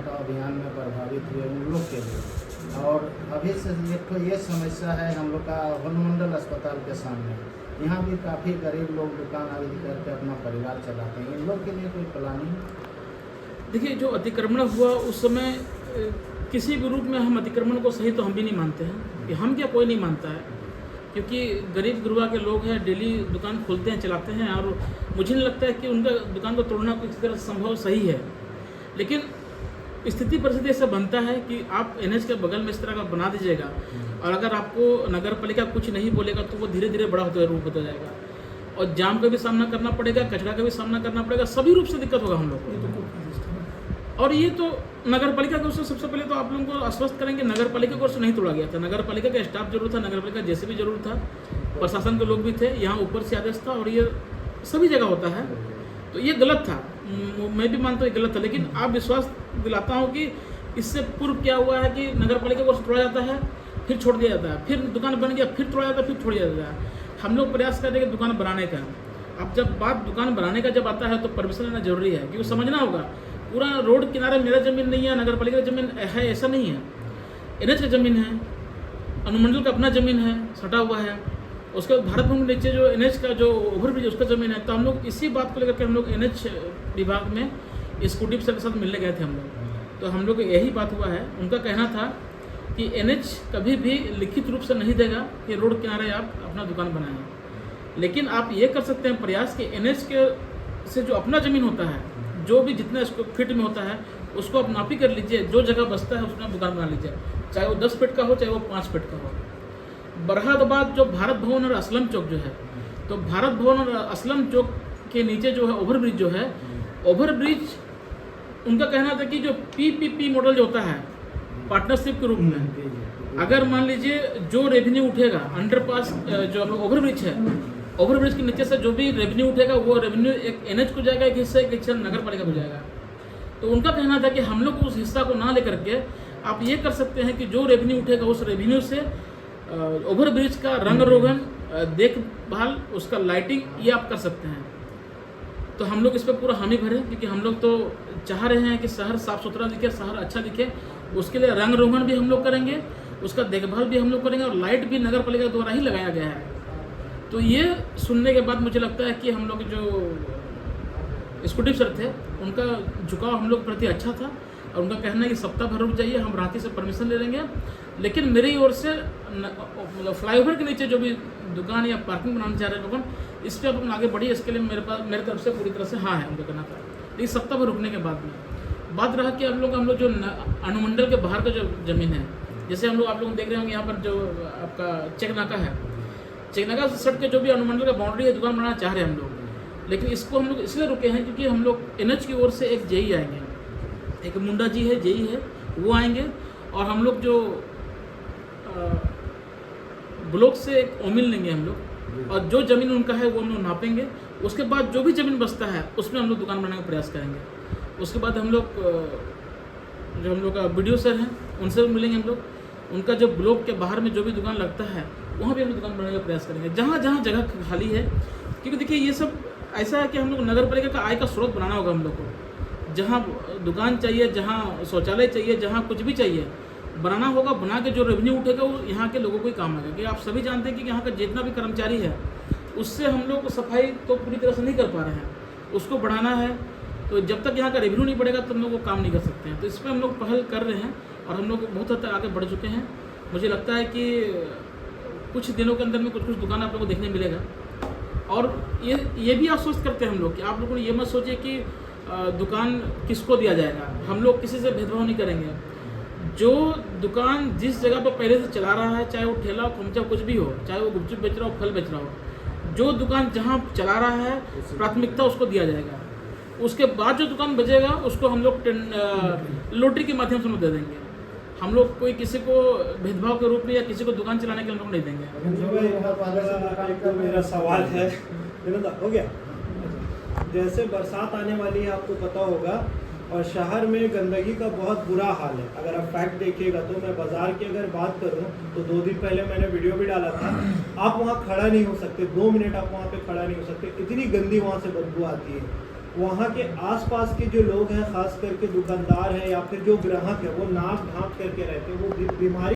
बचाव अभियान में प्रभावित हुए उन लोग के लिए। और अभी से ये समस्या है हम लोग का वनमंडल अस्पताल के सामने, यहाँ भी काफ़ी गरीब लोग दुकान आदि करके अपना परिवार चलाते हैं। इन लोग के लिए कोई प्लानिंग? देखिए, जो अतिक्रमण हुआ उस समय किसी भी रूप में हम अतिक्रमण को सही तो हम भी नहीं मानते हैं, कि हम क्या कोई नहीं मानता है, क्योंकि गरीब गुरबा के लोग हैं, डेली दुकान खोलते हैं, चलाते हैं, और मुझे नहीं लगता है कि उनका दुकान को तोड़ना किसी तरह संभव सही है। लेकिन स्थिति परिस्थिति ऐसा बनता है कि आप एनएच के बगल में इस तरह का बना दीजिएगा, और अगर आपको नगर पालिका कुछ नहीं बोलेगा तो वो धीरे धीरे बड़ा होता रूप होता जाएगा, और जाम का भी सामना करना पड़ेगा, कचरा का भी सामना करना पड़ेगा, सभी रूप से दिक्कत होगा हम लोग को। और ये तो नगर पालिका की ओर से सबसे पहले तो आप लोगों को आश्वस्त करेंगे, नगर पालिका की ओर से नहीं तोड़ा गया था, नगर पालिका का स्टाफ जरूर था, नगर पालिका जैसे भी जरूर था, प्रशासन के लोग भी थे, यहाँ ऊपर से आदेश था, और ये सभी जगह होता है। तो ये गलत था, मैं भी मानता हूँ ये गलत था। लेकिन आप विश्वास दिलाता हूँ कि इससे पूर्व क्या हुआ है कि नगर पालिका की ओर से तोड़ा जाता है, फिर छोड़ दिया जाता है, फिर दुकान बन गया, फिर तोड़ा जाता है, फिर छोड़ दिया जाता है। हम लोग प्रयास कर रहे हैं कि दुकान बनाने का। अब जब बात दुकान बनाने का जब आता है तो परमिशन लेना जरूरी है, क्योंकि समझना होगा पूरा रोड किनारे मेरा ज़मीन नहीं है, नगर पालिका की ज़मीन है, ऐसा नहीं है। एनएच की ज़मीन है, अनुमंडल का अपना ज़मीन है, सटा हुआ है, उसके बाद भारत भूमि नीचे जो एनएच का जो ओवरब्रिज उसका ज़मीन है। तो हम लोग इसी बात को लेकर के हम लोग एनएच विभाग में स्कूटी सर के साथ मिलने गए थे हम लोग। तो हम लोग यही बात हुआ है, उनका कहना था कि एनएच कभी भी लिखित रूप से नहीं देगा कि रोड किनारे आप अपना दुकान बनाएं, लेकिन आप ये कर सकते हैं प्रयास कि एनएच के से जो अपना ज़मीन होता है, जो भी जितना इसको फीट में होता है उसको आप नापी कर लीजिए, जो जगह बचता है उसमें आप दुकान बना लीजिए, चाहे वो 10 फीट का हो, चाहे वो 5 फीट का हो। बरहाबाद जो भारत भवन और असलम चौक जो है, तो भारत भवन और असलम चौक के नीचे जो है ओवरब्रिज जो है, ओवरब्रिज उनका कहना था कि जो पीपीपी मॉडल जो होता है पार्टनरशिप के रूप में, अगर मान लीजिए जो रेवेन्यू उठेगा अंडरपास जो हम लोग ओवरब्रिज है, ओवरब्रिज के नीचे से जो भी रेवेन्यू उठेगा वो रेवेन्यू एक एनएच को जाएगा, एक हिस्सा नगर पालिका को जाएगा। तो उनका कहना था कि हम लोग उस हिस्सा को ना लेकर के आप ये कर सकते हैं कि जो रेवेन्यू उठेगा उस रेवेन्यू से ओवरब्रिज का रंग रोगन, देखभाल, उसका लाइटिंग ये आप कर सकते हैं। तो हम लोग इस पर पूरा हामी भरे, क्योंकि हम लोग तो चाह रहे हैं कि शहर साफ सुथरा दिखे, शहर अच्छा दिखे। उसके लिए रंग रोगन भी हम लोग करेंगे, उसका देखभाल भी हम लोग करेंगे, और लाइट भी नगर पालिका द्वारा ही लगाया गया है। तो ये सुनने के बाद मुझे लगता है कि हम लोग जो स्कूटी सर थे उनका झुकाव हम लोग प्रति अच्छा था, और उनका कहना है कि सप्ताह भर रुक जाइए, हम रांची से परमिशन ले लेंगे। लेकिन मेरी ओर से मतलब फ्लाईओवर के नीचे जो भी दुकान या पार्किंग बनाना चाह रहे हैं लोगों, इस पर अपन आगे बढ़िए, इसके लिए मेरे तरफ से पूरी तरह से हाँ है उनका कहना था। लेकिन सप्ताह भर रुकने के बाद में बात रहा कि हम लोग जो अनुमंडल के बाहर का जो ज़मीन है, जैसे हम लोग आप लोग देख रहे होंगे यहाँ पर जो आपका चेक नाका है, चेक नाका से सट के जो भी अनुमंडल का बाउंड्री है दुकान बनाना चाह रहे हैं हम लोग। लेकिन इसको हम लोग इसलिए रुके हैं क्योंकि हम लोग एनएच की ओर से एक जेई आएंगे, एक मुंडा जी है जेई है, वो आएंगे, और हम लोग जो ब्लॉक से एक ओमिल लेंगे हम लोग, और जो ज़मीन उनका है वो हम लोग नापेंगे। उसके बाद जो भी ज़मीन बचता है उसमें हम लोग दुकान बनाने का प्रयास करेंगे। उसके बाद हम लोग जो हम लोग का BDO सर हैं उनसे भी मिलेंगे हम लोग, उनका जो ब्लॉक के बाहर में जो भी दुकान लगता है वहाँ भी हम लोग दुकान बनाने का प्रयास करेंगे, जहाँ जहाँ जगह खाली है। क्योंकि देखिए ये सब ऐसा है कि हम लोग नगर पालिका का आय का स्रोत बनाना होगा हम लोग को। जहाँ दुकान चाहिए, जहाँ शौचालय चाहिए, जहाँ कुछ भी चाहिए बनाना होगा, बना के जो रेवेन्यू उठेगा वो यहाँ के लोगों को ही काम आएगा। कि आप सभी जानते हैं कि यहाँ का जितना भी कर्मचारी है उससे हम लोग सफाई तो पूरी तरह से नहीं कर पा रहे हैं, उसको बढ़ाना है। तो जब तक यहाँ का रेवेन्यू नहीं बढ़ेगा तो हम लोग वो काम नहीं कर सकते हैं। तो इस पर हम लोग पहल कर रहे हैं, और हम लोग बहुत हद तक आगे बढ़ चुके हैं। मुझे लगता है कि कुछ दिनों के अंदर में कुछ दुकान आप लोगों को देखने मिलेगा। और ये भी आश्वस्त करते हैं हम लोग कि आप लोगों ने ये मत सोचिए कि दुकान किसको दिया जाएगा, हम लोग किसी से भेदभाव नहीं करेंगे। जो दुकान जिस जगह पर पहले से चला रहा है, चाहे वो ठेला खोमचा कुछ भी हो, चाहे वो गुपचुप बेच रहा हो, फल बेच रहा हो, जो दुकान जहाँ चला रहा है प्राथमिकता उसको दिया जाएगा। उसके बाद जो दुकान बचेगा उसको हम लोग लॉटरी के माध्यम से दे देंगे। हम लोग कोई किसी को भेदभाव के रूप में या किसी को दुकान चलाने के लिए हम लोग नहीं देंगे। मेरा सवाल है, हो गया, जैसे बरसात आने वाली है आपको पता होगा, और शहर में गंदगी का बहुत बुरा हाल है। अगर आप फैक्ट देखिएगा तो मैं बाजार की अगर बात करूं तो 2 दिन पहले मैंने वीडियो भी डाला था, आप वहां खड़ा नहीं हो सकते, 2 मिनट आप वहां पे खड़ा नहीं हो सकते, इतनी गंदी वहां से बदबू आती है। वहाँ के आसपास के जो लोग हैं, खास करके दुकानदार हैं या फिर जो ग्राहक है, वो नाक ढांक करके रहते हैं, वो बीमारी